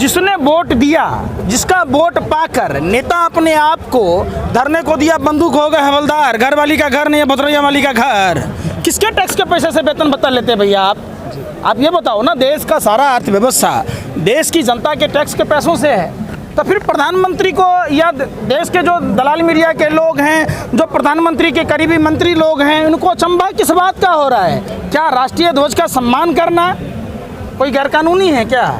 जिसने वोट दिया, जिसका वोट पाकर नेता अपने आप को धरने को दिया, बंदूक हो गए हवलदार, घर वाली का घर नहीं है भदरैया वाली का घर, किसके टैक्स के पैसे से वेतन भत्ता लेते भैया आप ये बताओ ना। देश का सारा अर्थव्यवस्था देश की जनता के टैक्स के पैसों से है, तो फिर प्रधानमंत्री को या देश के जो दलाल मीडिया के लोग हैं, जो प्रधानमंत्री के करीबी मंत्री लोग हैं, उनको अचंभा किस बात का हो रहा है? क्या राष्ट्रीय ध्वज का सम्मान करना कोई गैरकानूनी है क्या?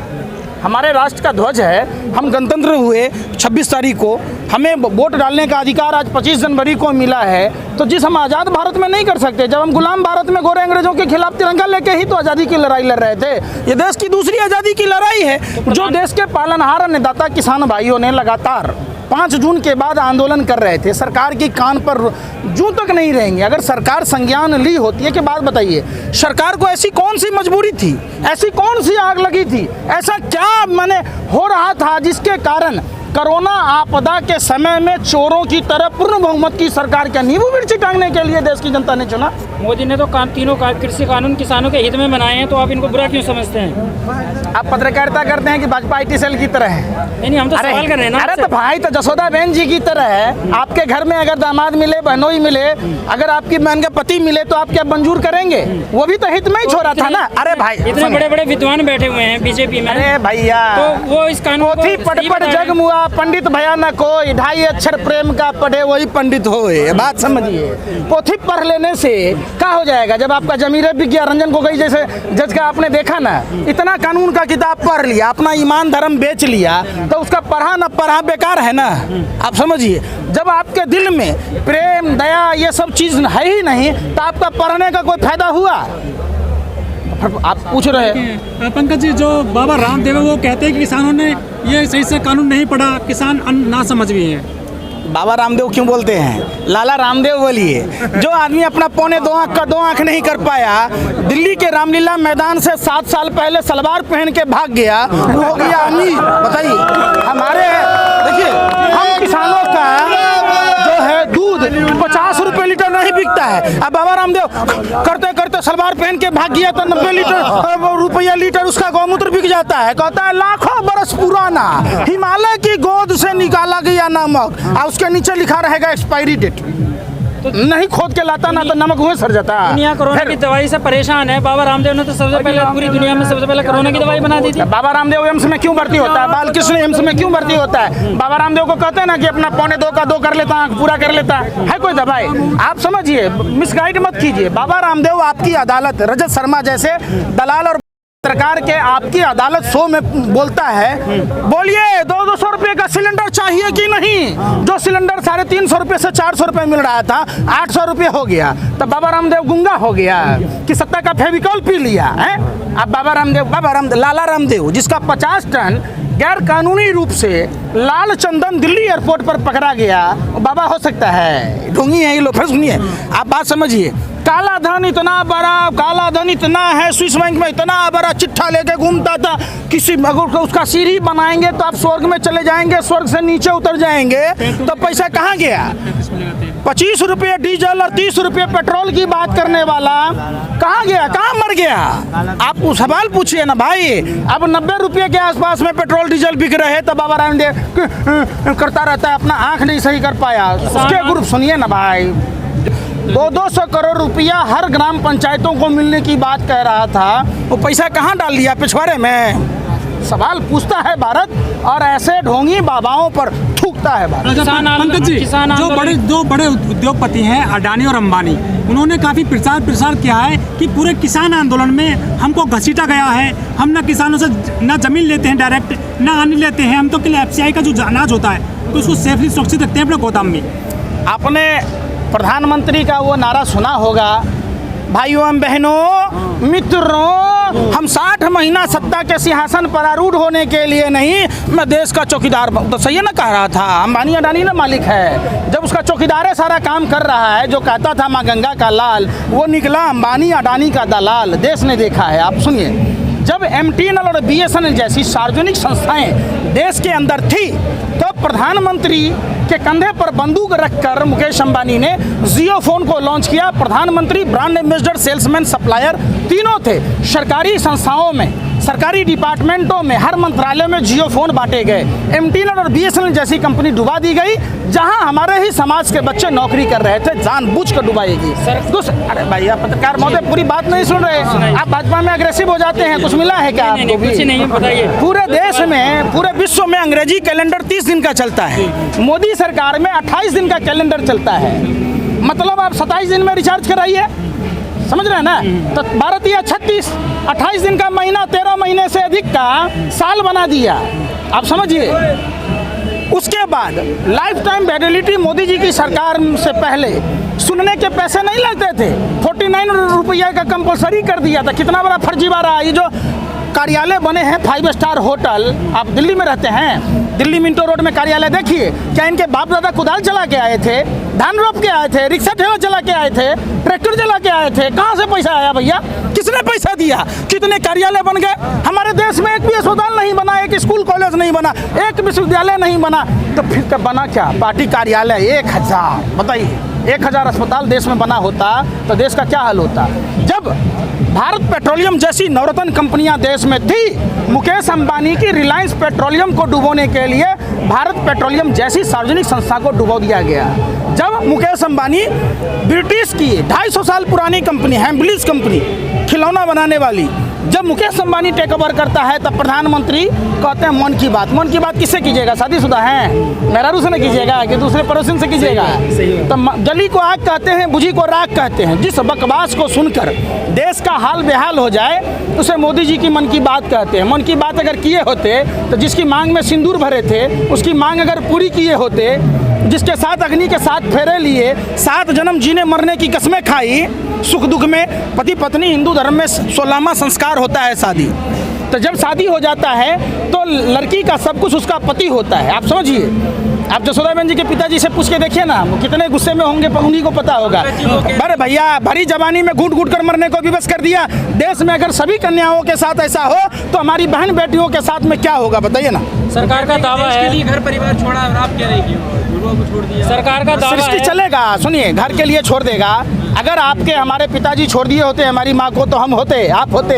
हमारे राष्ट्र का ध्वज है, हम गणतंत्र हुए 26 तारीख को, हमें वोट डालने का अधिकार आज 25 जनवरी को मिला है, तो जिस हम आज़ाद भारत में नहीं कर सकते, जब हम गुलाम भारत में गोरे अंग्रेजों के खिलाफ तिरंगा लेके ही तो आज़ादी की लड़ाई लड़ रहे थे। ये देश की दूसरी आज़ादी की लड़ाई है, जो देश के पालनहार अन्नदाता किसान भाइयों ने लगातार 5 जून के बाद आंदोलन कर रहे थे। सरकार की कान पर जूं तक नहीं रहेंगे। अगर सरकार संज्ञान ली होती है कि बात बताइए, सरकार को ऐसी कौन सी मजबूरी थी, ऐसी कौन सी आग लगी थी, ऐसा क्या माने हो रहा था जिसके कारण कोरोना आपदा के समय में चोरों की तरह पूर्ण बहुमत की सरकार क्या नींबू मिर्ची टांगने के लिए देश की जनता ने चुना? मोदी ने तो तीनों कृषि कानून किसानों के हित में बनाए हैं, तो आप इनको बुरा क्यों समझते हैं? आप पत्रकारिता करते हैं कि भाजपा IT सेल की तरह है? नहीं, हम तो सवाल कर रहे हैं ना। अरे तो भाई तो जसोदा बहन जी की तरह है। आपके घर में अगर दामाद मिले, बहनोई मिले, अगर आपकी बहन का पति मिले तो आप क्या मंजूर करेंगे? वो भी तो हित में ही छोड़ा था ना। अरे भाई इतने बड़े बड़े विद्वान बैठे हुए हैं बीजेपी में। अरे भैया, तो वो इस कानून पोथी पट जग मुआ पंडित भया न कोई, 2.5 अक्षर प्रेम का पढ़े वही पंडित होए। बात समझिए, पोथी पढ़ लेने से क्या हो जाएगा? जब आपका जमीरे बिक गया, रंजन गोगोई जैसे जज का आपने देखा ना, इतना कानून का किताब पढ़ लिया, अपना ईमान धर्म बेच लिया, तो उसका पढ़ा न पढ़ा बेकार है ना। आप समझिए, जब आपके दिल में प्रेम दया ये सब चीज है ही नहीं, तो आपका पढ़ने का कोई फायदा हुआ? आप पूछ रहे हैं पंकज जी, जो बाबा रामदेव है वो कहते हैं कि किसानों ने ये सही से कानून नहीं पढ़ा, किसान ना समझ भी हैं। बाबा रामदेव क्यों बोलते हैं? लाला रामदेव बोलिए। जो आदमी अपना पौने 2 आंख का 2 आंख नहीं कर पाया, दिल्ली के रामलीला मैदान से 7 साल पहले सलवार पहन के भाग गया, वो हो गया अमीर। बताइए, हमारे देखिए, हम किसानों का जो है दूध 50 रुपए लीटर नहीं बिकता है। अब बाबा रामदेव करते करते सलवार पहन के भाग गया तो 90 रुपया लीटर उसका गौमूत्र बिक जाता है। कहता है लाखों बरस पुराना हिमालय की गोद से निकाला गया नमक, और उसके नीचे लिखा रहेगा एक्सपायरी डेट। तो नहीं खोद के लाता ना तो नमक हुए सर जाता। दुनिया कोरोना की दवाई से परेशान है। बाबा रामदेव ने तो सबसे पहले पूरी दुनिया में सबसे पहले कोरोना की दवाई बना दी थी। बाबा रामदेव एम्स में क्यों भर्ती होता है? बालकृष्ण एम्स में क्यों भर्ती होता है? बाबा रामदेव को कहते हैं ना कि अपना पौने 2 का 2 कर लेता, आंख पूरा कर लेता है कोई दवाई? आप समझिए, मिसगाइड मत कीजिए। बाबा रामदेव आपकी अदालत, रजत शर्मा जैसे दलाल और सरकार के आपकी अदालत शो में बोलता है, बोलिए 200 रुपए का सिलेंडर चाहिए कि नहीं? जो सिलेंडर 350 रुपए से 400 रुपए मिल रहा था, 800 रुपए हो गया, तब बाबा रामदेव गुंगा हो गया कि सत्ता का फेविकॉल पी लिया है। अब बाबा रामदेव लाला रामदेव, जिसका 50 टन गैर कानूनी रूप से लाल चंदन दिल्ली एयरपोर्ट पर पकड़ा गया, बाबा हो सकता है? ढोंगी है ये लोग। फिर सुनिए, आप बात समझिए। काला धन इतना बड़ा, काला धन इतना है, स्विस बैंक में इतना बड़ा चिट्ठा लेके घूमता था, किसी अगर उसका सीढ़ी बनाएंगे तो आप स्वर्ग में चले जाएंगे, स्वर्ग से नीचे उतर जाएंगे, तो पैसा कहाँ गया? 25 रुपये डीजल और 30 रुपये पेट्रोल की बात करने वाला कहाँ गया, कहाँ मर गया? आप सवाल पूछिए ना भाई। अब 90 रुपये के आसपास में पेट्रोल डीजल बिक रहे हैं, तब बाबा रामदेव करता रहता है, अपना आंख नहीं सही कर पाया। उसके ग्रुप सुनिए ना भाई, 200 करोड़ रुपया हर ग्राम पंचायतों को मिलने की बात कह रहा था, वो पैसा कहाँ डाल दिया? पिछवाड़े में। सवाल पूछता है भारत, और ऐसे ढोंगी बाबाओं पर थूकता है भारत। पंकज जी, जो दो बड़े उद्योगपति हैं अडानी और अंबानी, उन्होंने काफ़ी प्रचार किया है कि पूरे किसान आंदोलन में हमको घसीटा गया है, हम ना किसानों से ना जमीन लेते हैं डायरेक्ट, ना अन्न लेते हैं, हम तो केवल FCI का जो अनाज होता है तो उसको सेफली सुरक्षित रखते हैं अपने गोदाम में। आपने प्रधानमंत्री का वो नारा सुना होगा, भाइयों एवं बहनों मित्रों, हम 60 महीना सत्ता के सिंहासन पर आरूढ़ होने के लिए नहीं, मैं देश का चौकीदार। तो सही है ना कह रहा था, अंबानी अडानी ना मालिक है। जब उसका चौकीदार सारा काम कर रहा है, जो कहता था माँ गंगा का लाल, वो निकला अंबानी अडानी का दलाल। देश ने देखा है। आप सुनिए, जब MTNL और BSNL जैसी सार्वजनिक संस्थाएं देश के अंदर थी, तो प्रधानमंत्री के कंधे पर बंदूक रखकर मुकेश अंबानी ने जियो फोन को लॉन्च किया। प्रधानमंत्री, ब्रांड एम्बेसडर, सेल्समैन, सप्लायर तीनों थे। सरकारी संस्थाओं में सरकारी डिपार्टमेंटों में हर मंत्रालय में जियो फोन बांटे गए, MTNL और BSNL जैसी कंपनी डुबा दी गई, जहां हमारे ही समाज के बच्चे नौकरी कर रहे थे, जानबूझ कर डुबाएगी। अरे भाई आप पत्रकार महोदय पूरी बात नहीं सुन रहे, आप भाजपा में अग्रेसिव हो जाते हैं। कुछ मिला है क्या आपको भी? कुछ नहीं, बताइए। पूरे देश में, पूरे विश्व में अंग्रेजी कैलेंडर 30 दिन का चलता है, मोदी सरकार में 28 दिन का कैलेंडर चलता है। मतलब आप 27 दिन में रिचार्ज कराइए, समझ रहे हैं ना? तो 12 या 36, 28 दिन का महीना 13 महीने से अधिक का साल बना दिया, आप समझिए। उसके बाद life time validity Modi ji की सरकार से पहले सुनने के पैसे नहीं लगते थे, 49 रुपया का कंपलसरी कर दिया था। कितना बड़ा फर्जीवाड़ा। ये जो कार्यालय बने हैं 5 स्टार होटल, आप दिल्ली में रहते हैं, दिल्ली मिंटो रोड में कार्यालय देखिए, क्या इनके बाप दादा कुदाल चला के आए थे, धान रोप के आए थे, रिक्शा ठेला चला के आए थे, ट्रैक्टर चला के आए थे? कहाँ से पैसा आया भैया? किसने पैसा दिया? कितने कार्यालय बन गए? हमारे देश में एक भी अस्पताल नहीं बना, एक स्कूल कॉलेज नहीं बना, एक विश्वविद्यालय नहीं बना, तो फिर तब बना क्या? पार्टी कार्यालय 1000। बताइए, 1000 अस्पताल देश में बना होता तो देश का क्या हाल होता? जब भारत पेट्रोलियम जैसी नवरत्न कंपनियां देश में थी, मुकेश अंबानी की रिलायंस पेट्रोलियम को डुबोने के लिए भारत पेट्रोलियम जैसी सार्वजनिक संस्था को डुबो दिया गया। जब मुकेश अंबानी ब्रिटिश की 250 साल पुरानी कंपनी हैम्बलीज कंपनी, खिलौना बनाने वाली, जब मुकेश अंबानी टेक ओवर करता है, तब प्रधानमंत्री कहते हैं मन की बात। मन की बात किससे कीजिएगा? शादीशुदा हैं, मेहरारू से नहीं कीजिएगा कि दूसरे पड़ोसी से कीजिएगा? तो जली को आग कहते हैं, बुझी को राख कहते हैं। जिस बकवास को सुनकर देश का हाल बेहाल हो जाए, उसे मोदी जी की मन की बात कहते हैं। मन की बात अगर किए होते तो जिसकी मांग में सिंदूर भरे थे, उसकी मांग अगर पूरी किए होते, जिसके साथ अग्नि के साथ फेरे लिए, 7 जन्म जीने मरने की कसमें खाई, सुख दुख में पति पत्नी, हिंदू धर्म में 16वां संस्कार होता है शादी। तो जब शादी हो जाता है तो लड़की का सब कुछ उसका पति होता है, आप समझिए। आप जसोदाबेन जी के पिताजी से पूछ के देखिए ना, वो कितने गुस्से में होंगे, उन्हीं को पता होगा। अरे भैया, भरी जवानी में घूट घूट कर मरने को विवश कर दिया। देश में अगर सभी कन्याओं के साथ ऐसा हो तो हमारी बहन बेटियों के साथ में क्या होगा, बताइए ना। सरकार का दावा है के लिए घर परिवार छोड़ा और आप कह रहे हैं को छोड़ दिया। सरकार का दावा सृष्टि है, चलेगा। सुनिए, घर के लिए छोड़ देगा। अगर आपके हमारे पिताजी छोड़ दिए होते हमारी माँ को, तो हम होते, आप होते,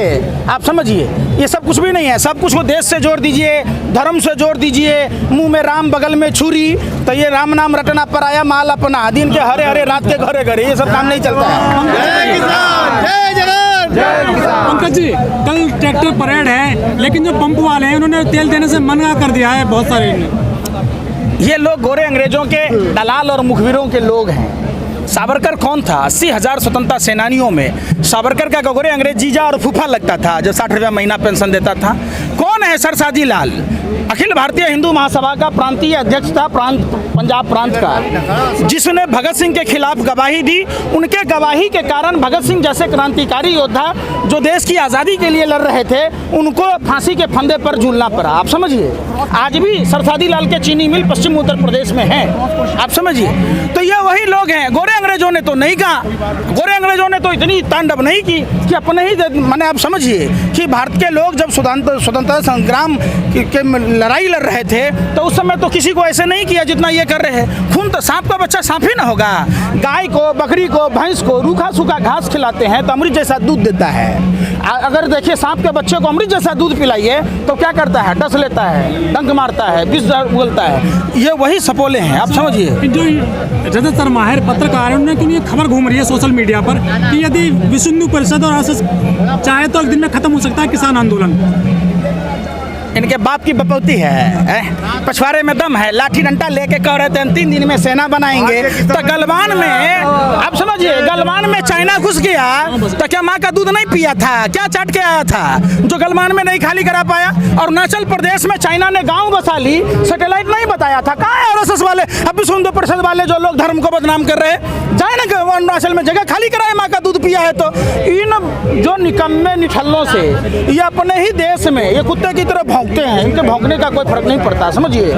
आप समझिए। ये सब कुछ भी नहीं है। सब कुछ को देश से जोड़ दीजिए, धर्म से जोड़ दीजिए, मुंह में राम बगल में छुरी, तो ये राम नाम रटना पराया माल अपना, दिन के हरे हरे रात के घरे घरे, ये सब काम नहीं चलता है। जय किसान, जय जवान, जय किसान। पंकज जी, कल ट्रैक्टर परेड है, लेकिन जो पंप वाले हैं उन्होंने तेल देने से मना कर दिया है बहुत सारे ने। ये लोग गोरे अंग्रेजों के दलाल और मुखबिरों के लोग हैं। सावरकर कौन था? 80,000 स्वतंत्रता सेनानियों में सावरकर का गोरे अंग्रेज जीजा और फूफा लगता था, जो 60 रुपया महीना पेंशन देता था। कौन है सरसाजी लाल? अखिल भारतीय हिंदू महासभा का प्रांतीय अध्यक्ष था, पंजाब प्रांत का, जिसने भगत सिंह के खिलाफ गवाही दी। उनके गवाही के कारण भगत सिंह जैसे क्रांतिकारी योद्धा जो देश की आज़ादी के लिए लड़ रहे थे, उनको फांसी के फंदे पर झूलना पड़ा, आप समझिए। आज भी सरसादी लाल के चीनी मिल पश्चिम उत्तर प्रदेश में है, आप समझिए। तो ये वही लोग हैं। गोरे अंग्रेजों ने तो नहीं कहा, गोरे अंग्रेजों ने तो इतनी तांडव नहीं की कि अपने ही माने, आप समझिए कि भारत के लोग जब स्वतंत्रता संग्राम के लड़ाई लड़ रहे थे, तो उस समय तो किसी को ऐसे नहीं किया जितना ये कर रहे हैं। खून तो सांप का बच्चा सांप ही ना होगा। गाय को, बकरी को, भैंस को रूखा सूखा घास खिलाते हैं तो अमृत जैसा दूध देता है। अगर देखिए सांप के बच्चे को अमृत जैसा दूध पिलाइए तो क्या करता है? डस लेता है, डंक मारता है, विष उगलता है। ये वही सपोले हैं, आप समझिए। जो ज्यादातर माहिर पत्रकार हैं, उन्होंने ये खबर घूम रही है सोशल मीडिया पर कि यदि विश्व हिंदू परिषद और आरएसएस चाहे तो एक दिन में खत्म हो सकता है किसान आंदोलन। इनके बाप की बपौती है, पछवाड़े में दम है, लाठी डंडा लेके कह रहे थे 3 दिन में सेना बनाएंगे। तो गलवान में, आप समझिए, गलवान में चाइना घुस गया तो क्या माँ का दूध नहीं पिया था? क्या चाट के आया था जो गलवान में नहीं खाली करा पाया? और अरुणाचल प्रदेश में चाइना ने गांव बसा ली, सैटेलाइट नहीं बताया था। कहाँ है आरएसएस वाले, अब विश्व हिंदू परिषद वाले जो लोग धर्म को बदनाम कर रहे हैं? जाए ना अरुणाचल में, जगह खाली कराए, माँ का दूध पिया है। तो इन जो निकम्मे निठल्लों से ये अपने ही देश में ये कुत्ते की तरह भौंकते हैं, इनके भौंकने का कोई फर्क नहीं पड़ता, समझिए।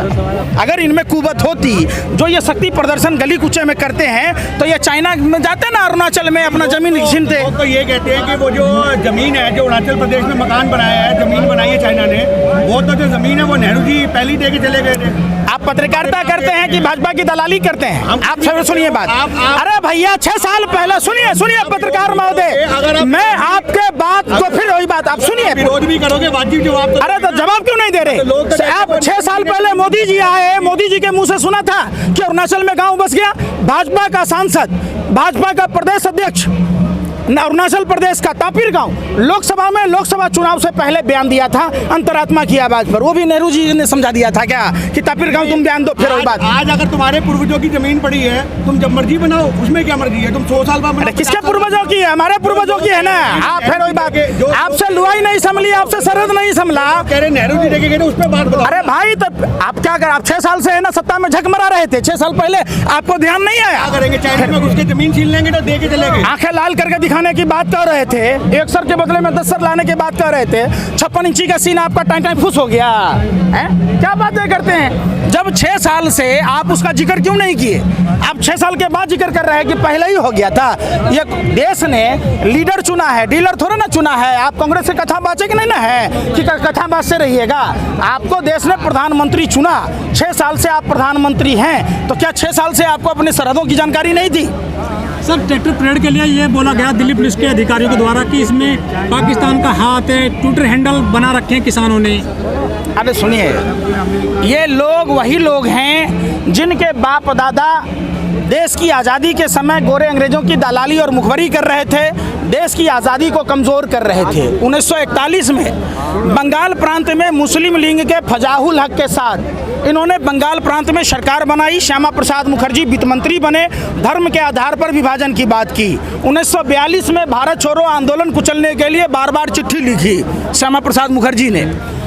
अगर इनमें कुवत होती, जो ये शक्ति प्रदर्शन गली कुचे में करते हैं, तो ये चाइना में जाते ना, अरुणाचल में अपना जमीन छीनते। तो ये कहते हैं कि वो जो जमीन है, जो अरुणाचल प्रदेश में मकान बनाया है, जमीन बनाई है चाइना ने, वो तो जो जमीन है वो नेहरू जी पहले ही दे के चले गए थे। आप पत्रकारिता करते हैं कि भाजपा की दलाली करते हैं? आप सुनिए बात। अरे भैया, 6 साल पहले, सुनिए पत्रकार महोदय, मैं आपके बात को फिर वही बात आप सुनिए, विरोध भी करोगे, वाजिब जवाब तो अरे तो जवाब क्यों नहीं दे रहे? आप 6 साल पहले मोदी जी आए, मोदी जी के मुंह से सुना था कि अरुणाचल में गांव बस गया। भाजपा का सांसद, भाजपा का प्रदेश अध्यक्ष अरुणाचल प्रदेश का तापिर गांव लोकसभा में लोकसभा चुनाव से पहले बयान दिया था अंतरात्मा की आवाज पर। वो भी नेहरू जी ने समझा दिया था क्या कि तापिर गांव तुम बयान दो, फिर वही बात। आज अगर तुम्हारे पूर्वजों की जमीन पड़ी है, तुम जब मर्जी बनाओ, उसमें क्या मर्जी है? तुम 100 साल बाद अरे किसके पूर्वजों की है? हमारे पूर्वजों की है ना। आप फिर वही बात, आपसे लुआई नहीं संभली, आपसे सरहद नहीं संभला। कह रहे नेहरू जी देखे गए, उस पर बात बताओ। अरे भाई तो आप क्या कर, आप 6 साल से है ना सत्ता में झक मरा रहे थे। 6 साल पहले आपको ध्यान नहीं आया? क्या करेंगे? चाइना में घुस के जमीन छीन लेंगे तो दे के चलेंगे। आंखें लाल करके दिखाने की बात कर रहे थे, 1 सर के बदले में 10 सर लाने की बात कर रहे थे। 56 इंची का सीन आपका टाइम फुस हो गया है? क्या बातें करते हैं? जब 6 साल से आप उसका जिक्र क्यों नहीं किए? आप 6 साल के बाद जिक्र कर रहे हैं कि पहले ही हो गया था। ये देश ने लीडर चुना है, डीलर थोड़ा ना चुना है। आप कांग्रेस से कथा बाचे कि नहीं ना है कि कथा बात से रहिएगा। आपको देश ने प्रधानमंत्री चुना, 6 साल से आप प्रधानमंत्री हैं, तो क्या 6 साल से आपको अपनी सरहदों की जानकारी नहीं थी? सर, ट्रैक्टर परेड के लिए ये बोला गया दिल्ली पुलिस के अधिकारियों के द्वारा कि इसमें पाकिस्तान का हाथ है, ट्विटर हैंडल बना रखे हैं किसानों ने। अरे सुनिए, ये लोग वही लोग हैं जिनके बाप दादा देश की आज़ादी के समय गोरे अंग्रेजों की दलाली और मुखबरी कर रहे थे, देश की आज़ादी को कमज़ोर कर रहे थे। 1941 में बंगाल प्रांत में मुस्लिम लीग के फजाहुल हक के साथ इन्होंने बंगाल प्रांत में सरकार बनाई। श्यामा प्रसाद मुखर्जी वित्त मंत्री बने, धर्म के आधार पर विभाजन की बात की। 1942 में भारत छोड़ो आंदोलन कुचलने के लिए बार बार चिट्ठी लिखी श्यामा प्रसाद मुखर्जी ने।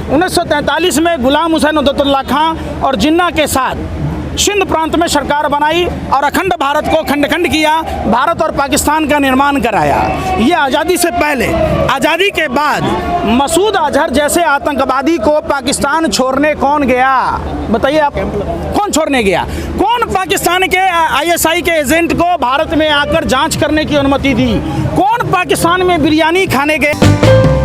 1943 में गुलाम हुसैन उद्दौला खां और जिन्ना के साथ सिंध प्रांत में सरकार बनाई और अखंड भारत को खंड खंड किया, भारत और पाकिस्तान का निर्माण कराया। ये आज़ादी से पहले। आज़ादी के बाद मसूद अजहर जैसे आतंकवादी को पाकिस्तान छोड़ने कौन गया? बताइए आप, कौन छोड़ने गया? कौन पाकिस्तान के ISI के एजेंट को भारत में आकर जांच करने की अनुमति दी? कौन पाकिस्तान में बिरयानी खाने गए?